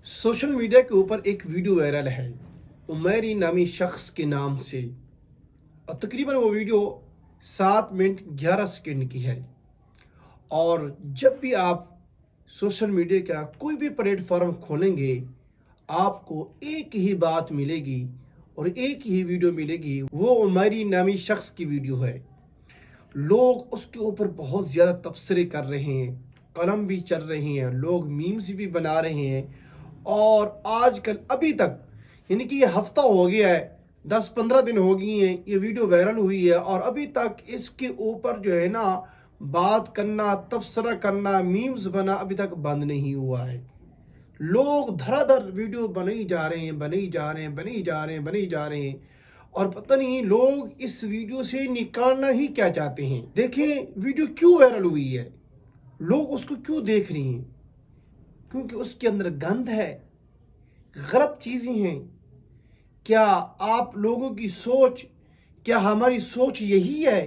Social media के ऊपर एक वीडियो वायरल है उमैरी नामी शख्स के नाम से और तकरीबन वो वीडियो 7 मिनट 11 सेकंड की है। और जब भी आप सोशल मीडिया का कोई भी प्लेटफॉर्म खोलेंगे आपको एक ही बात मिलेगी और एक ही वीडियो मिलेगी, वो उमैरी नामी शख्स की वीडियो है। लोग उसके ऊपर बहुत ज़्यादा तबसरे कर रहे हैं, कलम भी चल रही हैं, लोग मीम्स भी बना रहे हैं। और आजकल अभी तक यानी कि ये हफ्ता हो गया है, 10-15 दिन हो गई हैं ये वीडियो वायरल हुई है और अभी तक इसके ऊपर जो है ना बात करना, तबसरा करना, मीम्स बना अभी तक बंद नहीं हुआ है। लोग धड़ाधड़ वीडियो बने ही जा रहे हैं और पता नहीं लोग इस वीडियो से निकालना ही क्या चाहते हैं। देखें वीडियो क्यों वायरल हुई है, लोग उसको क्यों देख रहे हैं, क्योंकि उसके अंदर गंद है, गलत चीज़ें हैं। क्या आप लोगों की सोच, क्या हमारी सोच यही है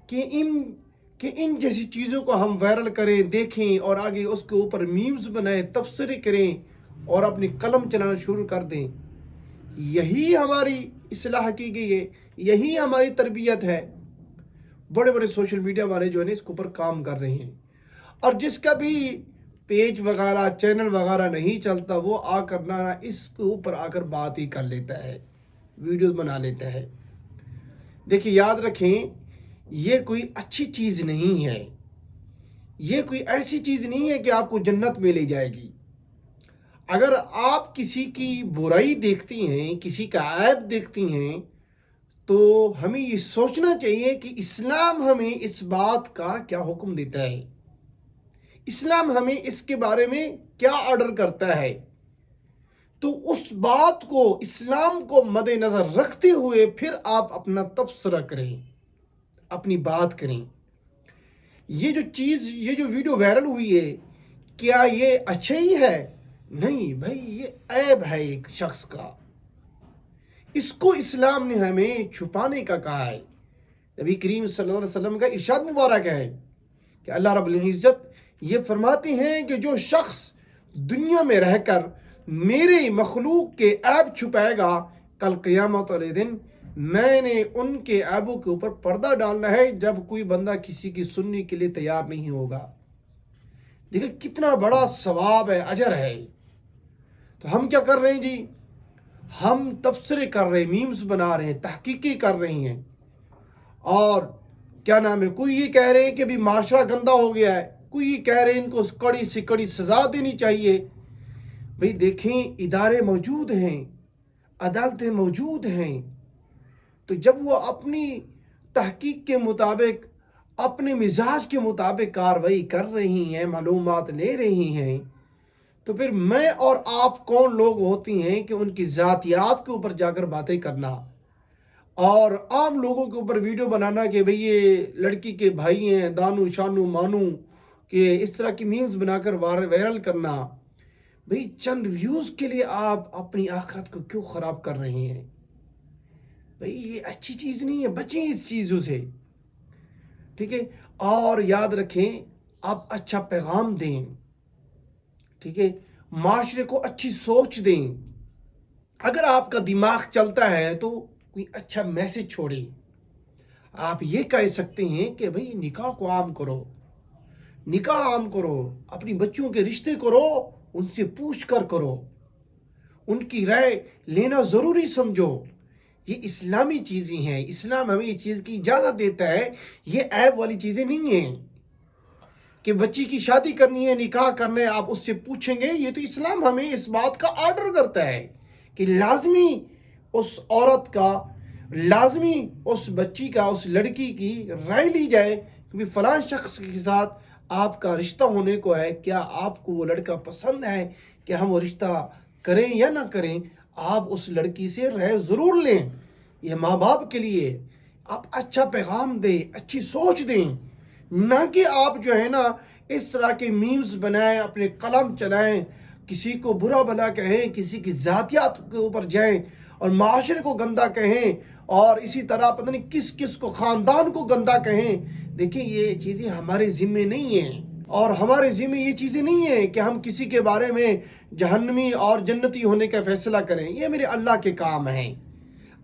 कि इन जैसी चीज़ों को हम वायरल करें, देखें और आगे उसके ऊपर मीम्स बनाएं, तबसरे करें और अपनी कलम चलाना शुरू कर दें? यही हमारी इस्लाह की गई है, यही हमारी तरबियत है। बड़े बड़े सोशल मीडिया वाले जो है ना इसके ऊपर काम कर रहे हैं और जिसका भी पेज वगैरह चैनल वगैरह नहीं चलता वो आकर ना इसके ऊपर आकर बात ही कर लेता है, वीडियोस बना लेता है। देखिए याद रखें, ये कोई अच्छी चीज़ नहीं है, ये कोई ऐसी चीज़ नहीं है कि आपको जन्नत में ले जाएगी। अगर आप किसी की बुराई देखती हैं, किसी का ऐब देखती हैं, तो हमें ये सोचना चाहिए कि इस्लाम हमें इस बात का क्या हुक्म देता है, इस्लाम हमें इसके बारे में क्या ऑर्डर करता है। तो उस बात को, इस्लाम को मद्देनज़र रखते हुए फिर आप अपना तबसरा करें, अपनी बात करें। ये जो वीडियो वायरल हुई है, क्या ये अच्छा ही है? नहीं भाई, ये ऐब है एक शख्स का, इसको इस्लाम ने हमें छुपाने का कहा है। नबी करीम सल्लल्लाहु अलैहि वसल्लम का इरशाद मुबारक है कि अल्लाह रब्बुल इज़्ज़त ये फरमाते हैं कि जो शख्स दुनिया में रहकर मेरे मखलूक के ऐब छुपाएगा, कल क़यामत वाले दिन मैंने उनके ऐबों के ऊपर पर्दा डालना है जब कोई बंदा किसी की सुनने के लिए तैयार नहीं होगा। देखिए कितना बड़ा सवाब है, अजर है। तो हम क्या कर रहे हैं जी, हम तबसरे कर रहे हैं, मीम्स बना रहे हैं, तहकीकी कर रहे हैं और क्या नाम है, कोई ये कह रहे हैं कि भी माशरा गंदा हो गया है, कोई ये कह रहे हैं इनको कड़ी से कड़ी सज़ा देनी चाहिए। भाई देखें, इदारे मौजूद हैं, अदालतें मौजूद हैं, तो जब वो अपनी तहकीक के मुताबिक, अपने मिजाज के मुताबिक कार्रवाई कर रही हैं, मालूमात ले रही हैं, तो फिर मैं और आप कौन लोग होती हैं कि उनकी ज़ातियात के ऊपर जाकर बातें करना और आम लोगों के ऊपर वीडियो बनाना कि भाई ये लड़की के भाई हैं, दानू शानू मानू, कि इस तरह की मीम्स बनाकर वायरल करना। भाई चंद व्यूज़ के लिए आप अपनी आखिरत को क्यों ख़राब कर रहे हैं? भाई ये अच्छी चीज़ नहीं है, बचें इस चीज़ों से, ठीक है। और याद रखें, आप अच्छा पैगाम दें, ठीक है, माशरे को अच्छी सोच दें। अगर आपका दिमाग चलता है तो कोई अच्छा मैसेज छोड़ें। आप ये कह सकते हैं कि भाई निकाह को आम करो, निकाह आम करो, अपनी बच्चियों के रिश्ते करो, उनसे पूछ कर करो, उनकी राय लेना ज़रूरी समझो। ये इस्लामी चीज़ें हैं, इस्लाम हमें इस चीज़ की इजाज़त देता है। ये ऐब वाली चीज़ें नहीं हैं कि बच्ची की शादी करनी है, निकाह करना है, आप उससे पूछेंगे। ये तो इस्लाम हमें इस बात का ऑर्डर करता है कि लाजमी उस औरत का, लाजमी उस बच्ची का, उस लड़की की राय ली जाए कि फ़लाँ शख्स के साथ आपका रिश्ता होने को है, क्या आपको वो लड़का पसंद है, कि हम वो रिश्ता करें या ना करें। आप उस लड़की से राय ज़रूर लें। ये माँ बाप के लिए आप अच्छा पैगाम दें, अच्छी सोच दें, ना कि आप जो है ना इस तरह के मीम्स बनाएं, अपने कलम चलाएं, किसी को बुरा भला कहें, किसी की ज़ातियात के ऊपर जाएं और माशरे को गंदा कहें और इसी तरह पता नहीं किस किस को, ख़ानदान को गंदा कहें। देखिए ये चीज़ें हमारे ज़िम्मे नहीं हैं। اور ہمارے ذمہ یہ چیزیں نہیں ہیں کہ ہم کسی کے بارے میں جہنمی اور جنتی ہونے کا فیصلہ کریں. یہ میرے اللہ کے کام ہیں،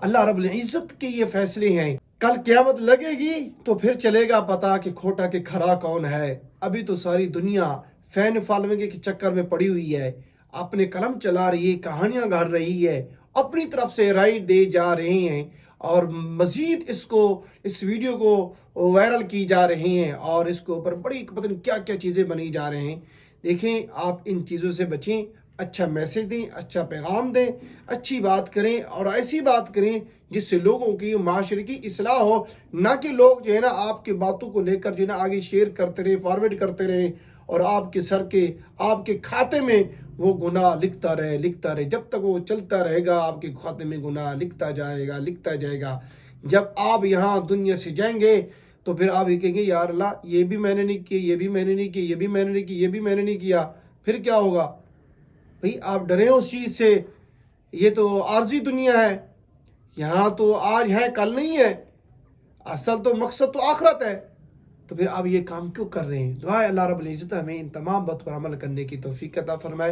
اللہ رب العزت کے یہ فیصلے ہیں. کل قیامت لگے گی تو پھر چلے گا پتا کہ کھوٹا کہ کھرا کون ہے. ابھی تو ساری دنیا فین فالوئنگ کے چکر میں پڑی ہوئی ہے، اپنے قلم چلا رہی ہے، کہانیاں گھڑ رہی ہے، اپنی طرف سے رائے دے جا رہے ہیں، اور مزید اس ویڈیو کو وائرل کی جا رہے ہیں، اور اس کے اوپر بڑی پتہ نہیں کیا کیا چیزیں بنی جا رہے ہیں. دیکھیں، آپ ان چیزوں سے بچیں، اچھا میسج دیں، اچھا پیغام دیں، اچھی بات کریں، اور ایسی بات کریں جس سے لوگوں کی معاشرے کی اصلاح ہو. نہ کہ لوگ جو ہے نا آپ کی باتوں کو لے کر جو ہے نا آگے شیئر کرتے رہے، فارورڈ کرتے رہے، اور آپ کے کھاتے میں وہ گناہ لکھتا رہے. جب تک وہ چلتا رہے گا آپ کے کھاتے میں گناہ لکھتا جائے گا. جب آپ یہاں دنیا سے جائیں گے تو پھر آپ یہ کہیں گے یا اللہ یہ بھی میں نے نہیں کیا، یہ بھی میں نے نہیں کیا، یہ بھی میں نے نہیں کیا، یہ بھی میں نے نہیں کیا. پھر کیا ہوگا بھئی؟ آپ ڈریں اس چیز سے. یہ تو عارضی دنیا ہے، یہاں تو آج ہے کل نہیں ہے، اصل تو مقصد تو آخرت ہے. تو پھر آپ یہ کام کیوں کر رہے ہیں؟ دعا ہے اللہ رب العزت ہمیں ان تمام باتوں پر عمل کرنے کی توفیق عطا فرمائے.